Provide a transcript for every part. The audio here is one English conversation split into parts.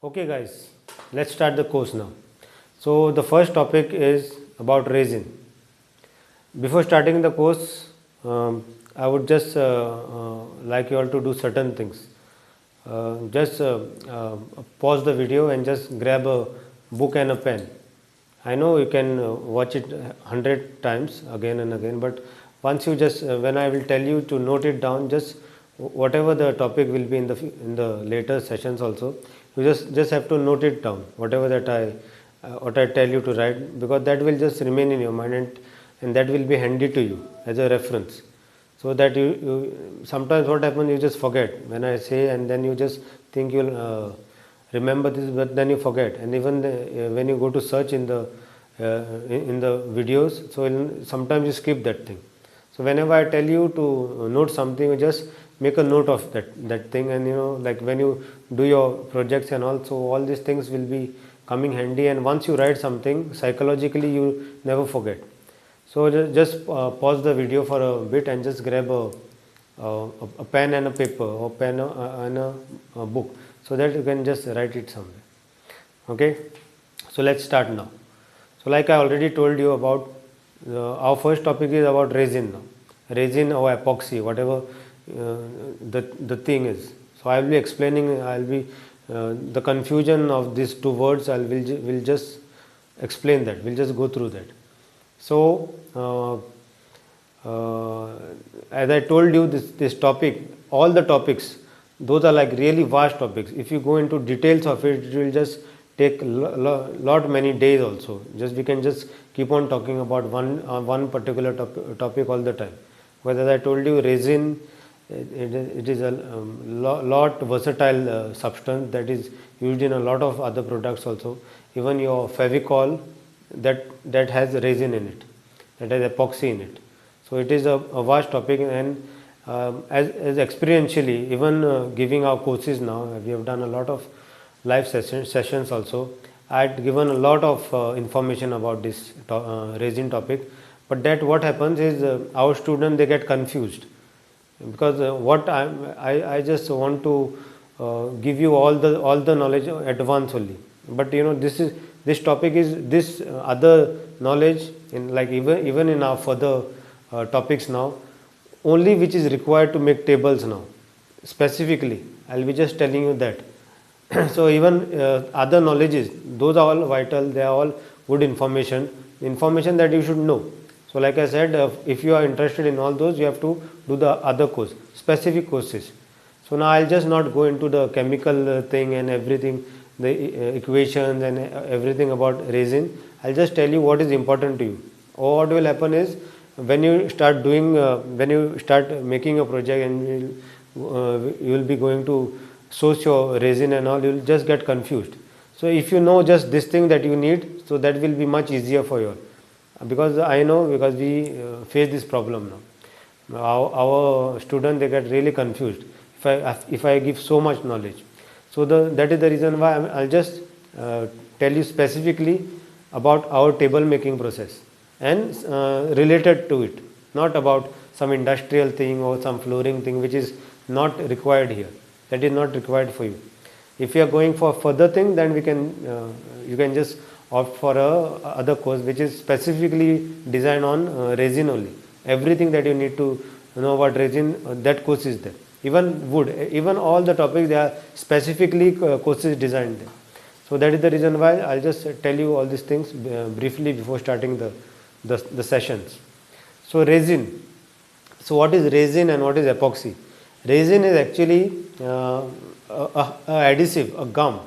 Okay guys, let's start the course now. So the first topic is about resin. Before starting the course, I would just like you all to do certain things. Just pause the video and just grab a book and a pen. I know you can watch it 100 times again and again, but once you just when I will tell you to note it down, just whatever the topic will be in the later sessions also, you just have to note it down, whatever that what I tell you to write, because that will just remain in your mind, and that will be handy to you as a reference. So that you sometimes what happens, you just forget when I say, and then you just think you'll remember this, but then you forget. And even when you go to search in the videos, so sometimes you skip that thing. So whenever I tell you to note something, you just make a note of that thing, and like when you do your projects and all, so all these things will be coming handy, and once you write something, psychologically you never forget. So just pause the video for a bit and just grab a pen and a paper, or pen and a book, so that you can just write it somewhere. Okay, so let's start now. So like I already told you about, our first topic is about resin now. Resin or epoxy, whatever the thing is. So I will be explaining, I will be the confusion of these two words, will just explain that, we'll just go through that. So as I told you, this topic, all the topics, those are like really vast topics. If you go into details of it, it will just take lot many days also. Just we can just keep on talking about one particular topic all the time. Because as I told you, resin, it is a lot versatile substance that is used in a lot of other products also. Even your Fevicol, that has resin in it, that has epoxy in it. So it is a vast topic, and as experientially, even giving our courses now, we have done a lot of live sessions also. I had given a lot of information about this resin topic, but that what happens is our students, they get confused, because what I just want to give you all the knowledge at once only. But this topic is this other knowledge, in like even in our further topics now, only which is required to make tables now. Specifically, I'll be just telling you that. So even other knowledges, those are all vital, they are all good information that you should know. So like I said, if you are interested in all those, you have to do the other course, specific courses. So now I'll just not go into the chemical thing and everything, the equations and everything about resin. I'll just tell you what is important to you. Or what will happen is, when you start doing, when you start making a project, and you will be going to source your resin and all, you will just get confused. So if you know just this thing that you need, so that will be much easier for you. Because I know, because we face this problem now. Our students, they get really confused if I give so much knowledge. So that is the reason why I'll just tell you specifically about our table making process and related to it, not about some industrial thing or some flooring thing which is not required here. That is not required for you. If you are going for further thing, then you can just opt for other course which is specifically designed on resin only. Everything that you need to know about resin, that course is there. Even wood, even all the topics, they are specifically courses designed there. So that is the reason why I'll just tell you all these things briefly before starting the sessions. So resin. So what is resin and what is epoxy? Resin is actually a adhesive, a gum,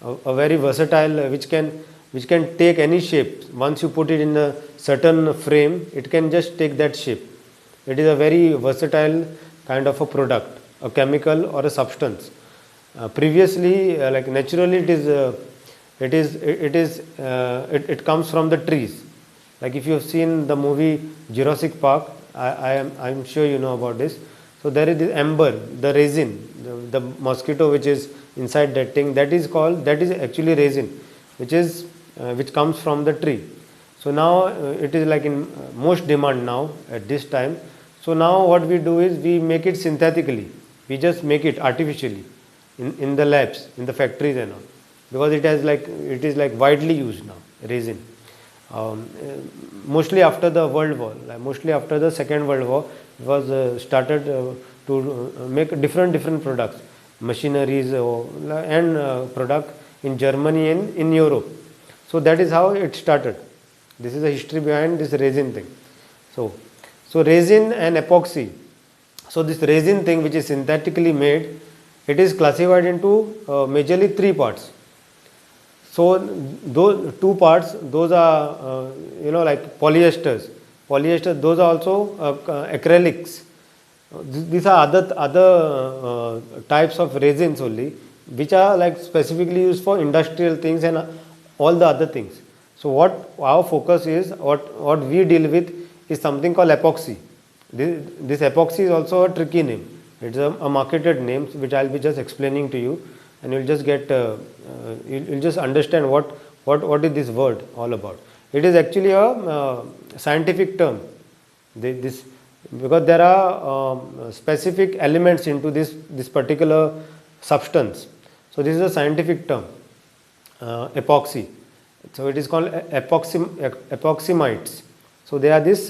a very versatile, which can take any shape. Once you put it in a certain frame, it can just take that shape. It is a very versatile kind of a product, a chemical or a substance. Previously, like naturally, it comes from the trees. Like if you have seen the movie Jurassic Park, I'm sure you know about this. So there is the amber, the resin, the mosquito which is inside that thing, that is actually resin, which comes from the tree. So now it is like in most demand now at this time. So now what we do is we make it synthetically. We just make it artificially in the labs, in the factories and all. because it is like widely used now, resin. Mostly after the World War, mostly after the Second World War, it was started to make different products, machineries and product in Germany and in Europe. So that is how it started. This is the history behind this resin thing. So resin and epoxy. So this resin thing, which is synthetically made, it is classified into majorly three parts. So those two parts, those are like polyesters. Polyesters, those are also acrylics. These are other types of resins only, which are like specifically used for industrial things and all the other things. So what our focus is, what we deal with is something called epoxy. This epoxy is also a tricky name. It's a marketed name which I'll be just explaining to you, and you'll just get you'll just understand what is this word all about. It is actually a scientific term. This because there are specific elements into this particular substance. So this is a scientific term, epoxy. So it is called epoxymides. So they are these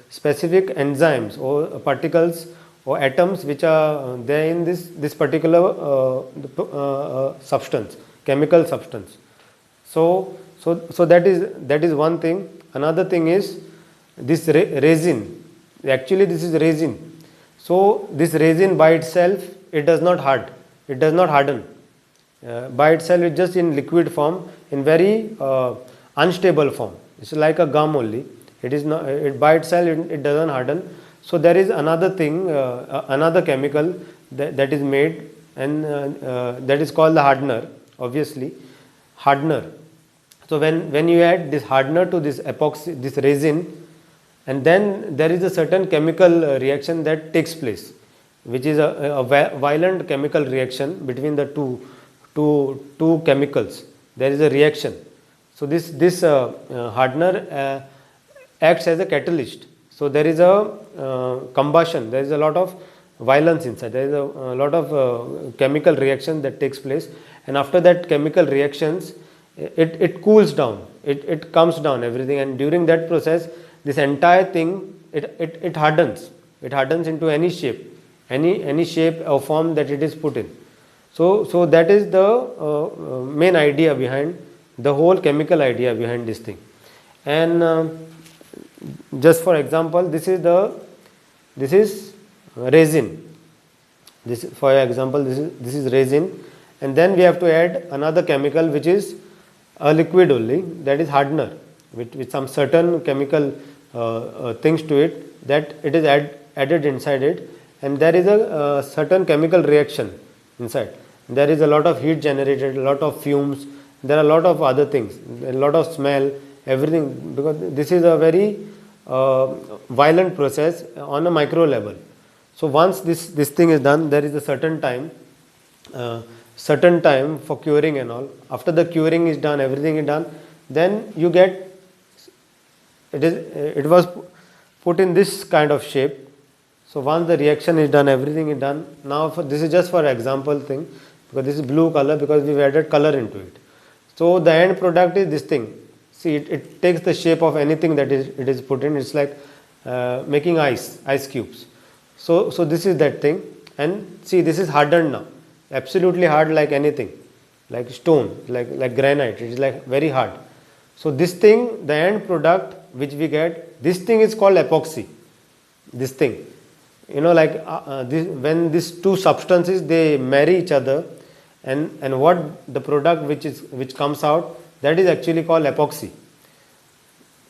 specific enzymes or particles or atoms which are there in this particular substance, chemical substance. So that is one thing. Another thing is this resin. Actually, this is resin. So this resin by itself, it does not harden. It does not harden. By itself, it's just in liquid form, in very unstable form. It's like a gum only. It is not. By itself, it doesn't harden. So there is another thing, another chemical that is made, and that is called the hardener. Obviously, hardener. So when you add this hardener to this epoxy, this resin, and then there is a certain chemical reaction that takes place, which is a violent chemical reaction between the two chemicals. There is a reaction. So this hardener acts as a catalyst. So there is a combustion. There is a lot of violence inside. There is a lot of chemical reaction that takes place, and after that chemical reactions, it cools down. It comes down everything, and during that process, this entire thing it hardens. It hardens into any shape, any shape or form that it is put in. So that is the main idea behind the whole chemical idea behind this thing. And just for example, this is resin. This, for example, this is resin, and then we have to add another chemical which is a liquid only, that is hardener, with some certain chemical things to it, that it is added inside it, and there is a certain chemical reaction inside. There is a lot of heat generated, a lot of fumes, there are a lot of other things, a lot of smell, everything, because this is a very violent process on a micro level. So once this thing is done, there is a certain time for curing and all. After the curing is done, everything is done, then you get it was put in this kind of shape. So once the reaction is done, everything is done. Now this is just for example thing, because this is blue color because we've added color into it. So the end product is this thing. See, it takes the shape of anything that it is put in. It's like making ice cubes. So this is that thing, and see, this is hardened now, absolutely hard, like anything, like stone, like granite. It is like very hard. So this thing, the end product which we get, this thing is called epoxy. This thing, like when these two substances, they marry each other, and what the product which comes out, that is actually called epoxy.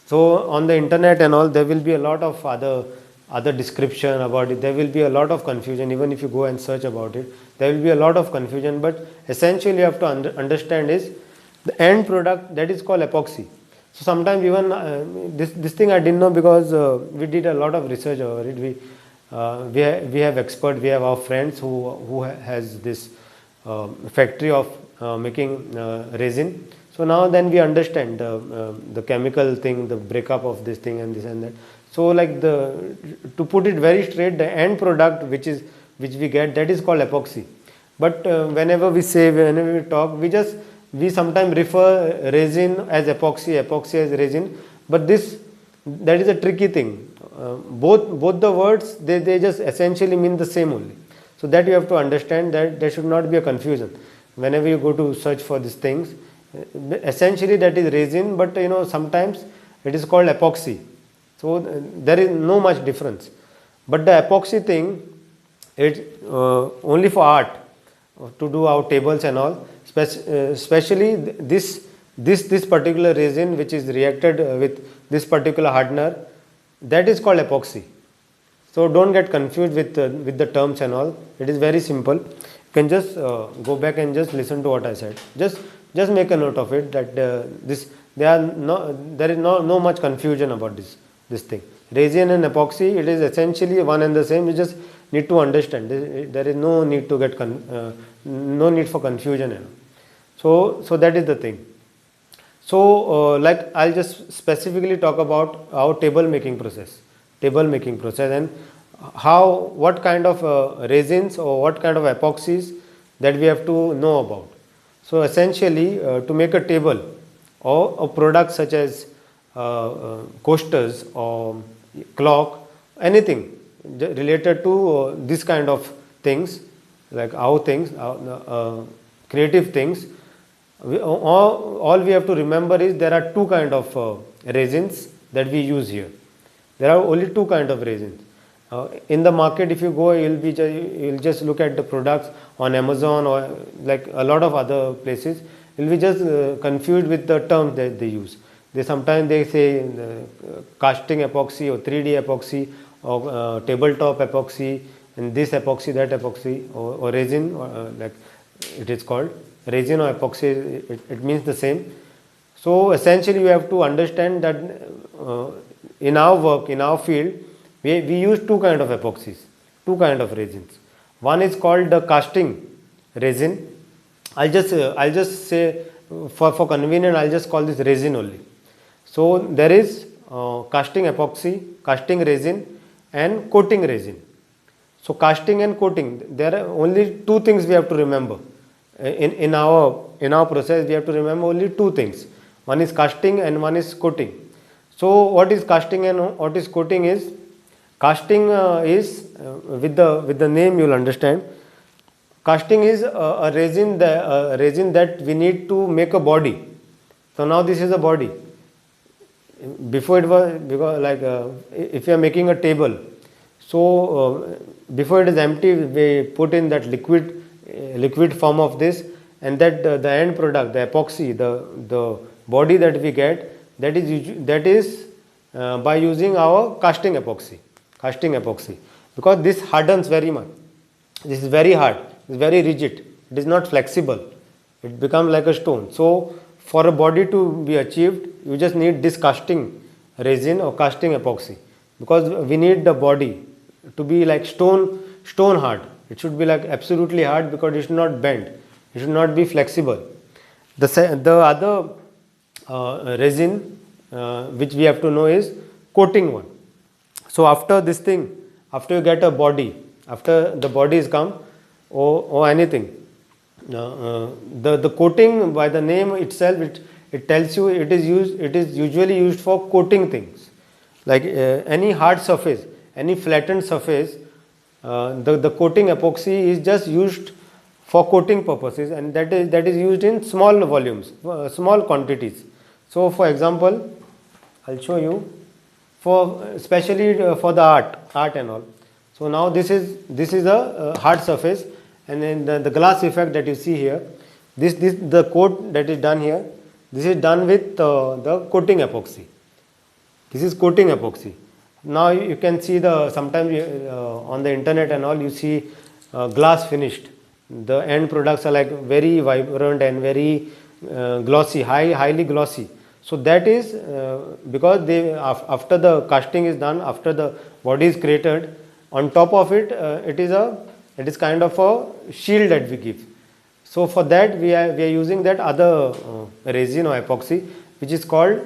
So on the internet and all, there will be a lot of other description about it. There will be a lot of confusion. Even if you go and search about it, there will be a lot of confusion. But essentially, you have to understand is the end product, that is called epoxy. So sometimes even this thing I didn't know, because we did a lot of research over it. We have experts. We have our friends who has this factory of making resin. So now then we understand the chemical thing, the breakup of this thing and this and that. So like to put it very straight, the end product which we get, that is called epoxy. But whenever we talk, we sometimes refer resin as epoxy, epoxy as resin. But that is a tricky thing. Both the words, they just essentially mean the same only. So that you have to understand, that there should not be a confusion whenever you go to search for these things. Essentially that is resin, but sometimes it is called epoxy. So there is no much difference. But the epoxy thing, it's only for art, to do our tables and all. Especially this particular resin which is reacted with this particular hardener, that is called epoxy. So don't get confused with the terms and all. It is very simple. You can just go back and just listen to what I said. Just make a note of it, that there is no much confusion about this thing. Resin and epoxy, it is essentially one and the same. You just need to understand. There is no need to get no need for confusion. So that is the thing. So like I'll just specifically talk about our table making process, and what kind of resins or what kind of epoxies that we have to know about. So essentially, to make a table or a product such as coasters or clock, anything related to this kind of things, like our things, creative things, all we have to remember is there are two kind of resins that we use here. There are only two kind of resins. In the market, if you go, you'll just look at the products on Amazon or like a lot of other places. You'll be just confused with the terms that they use. Sometimes they say casting epoxy or 3D epoxy or tabletop epoxy, and this epoxy, that epoxy, or resin, like it is called resin or epoxy. It means the same. So essentially, you have to understand that in our work, in our field, we use two kind of epoxies, two kind of resins. One is called the casting resin. I'll just say for convenience, I'll just call this resin only. So there is casting epoxy, casting resin, and coating resin. So casting and coating, there are only two things we have to remember. In our process, we have to remember only two things. One is casting and one is coating. So what is casting and what is coating is, casting is with the name you will understand. Casting is a resin that we need to make a body. So now this is a body. Before it was, because like if you are making a table, so before it is empty, we put in that liquid form of this, and that the end product, the epoxy, the body that we get, that is by using our casting epoxy, because this hardens very much. This is very hard, it's very rigid, it is not flexible, it becomes like a stone. So for a body to be achieved, you just need this casting resin or casting epoxy, because we need the body to be like stone hard. It should be like absolutely hard, because it should not bend, it should not be flexible. The other resin which we have to know is coating one. So after this thing, after you get a body, after the body is come, or anything, the coating, by the name itself, it tells you it is usually used for coating things, like any hard surface, any flattened surface. The coating epoxy is just used for coating purposes, and that is used in small volumes, small quantities. So for example, I'll show you, especially for the art and all. So now this is a hard surface, and then the glass effect that you see here, the coat that is done here, this is done with the coating epoxy. This is coating epoxy. Now you can see sometimes on the internet and all, you see glass finished. The end products are like very vibrant and very glossy, highly glossy. So that is because after the casting is done, after the body is created, on top of it, it is kind of a shield that we give. So for that we are using that other resin or epoxy, which is called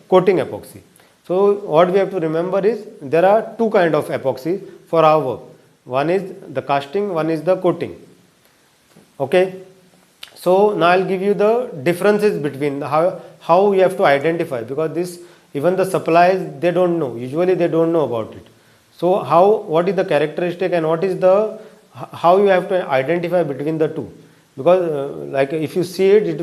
coating epoxy. So what we have to remember is there are two kind of epoxy for our work. One is the casting, one is the coating. Okay. So now I'll give you the differences between how you have to identify, because this, even the suppliers, they don't know, usually they don't know about it. So what is the characteristic and what is the how you have to identify between the two, because like if you see it, it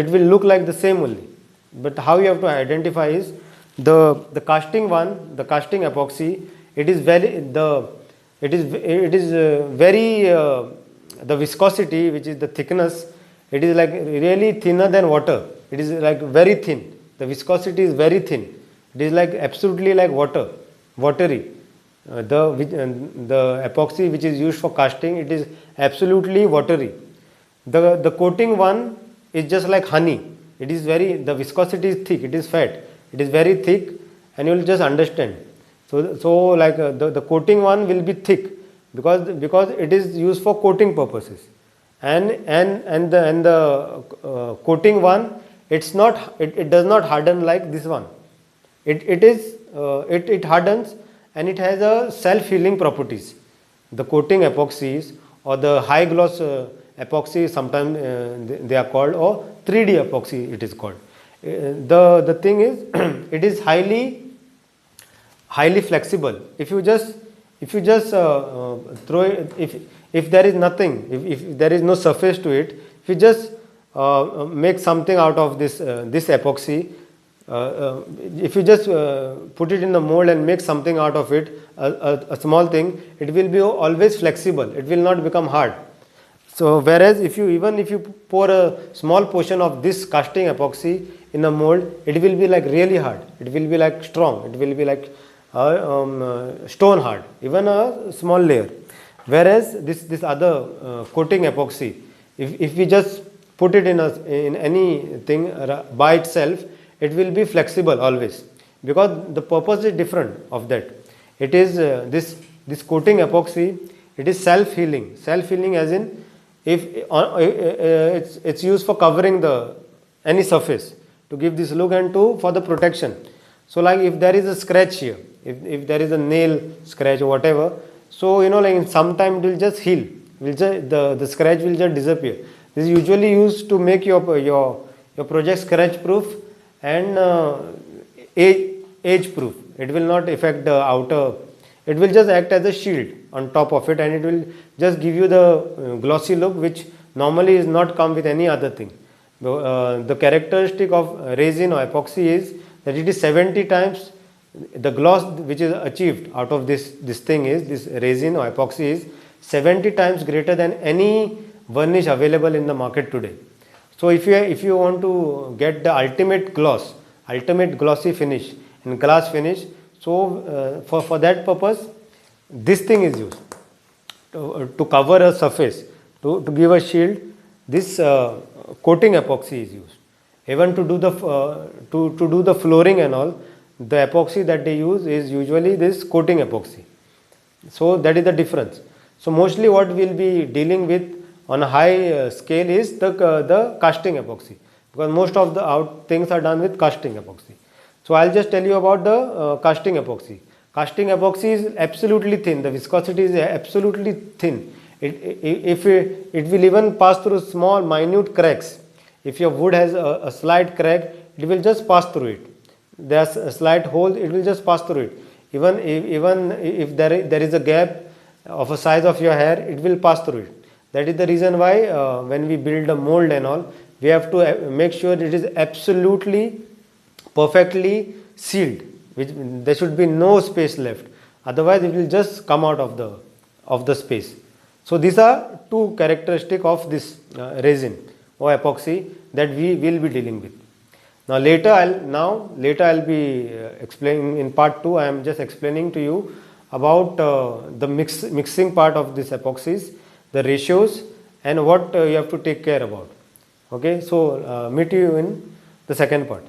will look like the same only, but how you have to identify is the casting one, the casting epoxy, it is very very the viscosity, which is the thickness, it is like really thinner than water. It is like very thin. The viscosity is very thin. It is like absolutely like watery. The epoxy which is used for casting, it is absolutely watery. The coating one is just like honey. It is the viscosity is thick. It is fat. It is very thick, and you will just understand. So like the coating one will be thick, because it is used for coating purposes, and the coating one, it does not harden like this one. It hardens, and it has a self-healing properties. The coating epoxies or the high gloss epoxy, sometimes they are called, or 3D epoxy it is called. The thing is it is highly flexible. If you just throw it, if there is nothing, if there is no surface to it, if you just make something out of this epoxy, if you just put it in the mold and make something out of it, a small thing, it will be always flexible. It will not become hard. So whereas if you pour a small portion of this casting epoxy in a mold, it will be like really hard. It will be like strong. It will be like stone hard, even a small layer. Whereas this other coating epoxy, if we just put it in anything by itself, it will be flexible always, because the purpose is different of that. It is this coating epoxy, it is self-healing. Self-healing as in, it's used for covering any surface, to give this look and for the protection. So like if there is a scratch here, if there is a nail scratch or whatever, so like in some time it will just heal. The scratch will just disappear. This is usually used to make your project scratch proof and age proof. It will not affect the outer. It will just act as a shield on top of it, and it will just give you the glossy look, which normally is not come with any other thing. The characteristic of resin or epoxy is that it is 70 times the gloss which is achieved out of this thing is, this resin or epoxy is 70 times greater than any varnish available in the market today. So if you want to get the ultimate glossy finish and glass finish, so for that purpose, this thing is used to cover a surface, to give a shield. This coating epoxy is used. Even to do the flooring and all, the epoxy that they use is usually this coating epoxy. So that is the difference. So mostly what we'll be dealing with on a high scale is the casting epoxy, because most of the things are done with casting epoxy. So I'll just tell you about the casting epoxy. Casting epoxy is absolutely thin. The viscosity is absolutely thin. It will even pass through small minute cracks. If your wood has a slight crack, it will just pass through it. There's a slight hole, it will just pass through it. Even if there is a gap of a size of your hair, it will pass through it. That is the reason why when we build a mold and all, we have to make sure it is absolutely perfectly sealed. There should be no space left. Otherwise, it will just come out of the space. So these are two characteristics of this resin or epoxy that we will be dealing with. Now later I'll be explaining in part 2. I am just explaining to you about the mixing part of this epoxies, the ratios, and what you have to take care about. Okay, so meet you in the second part.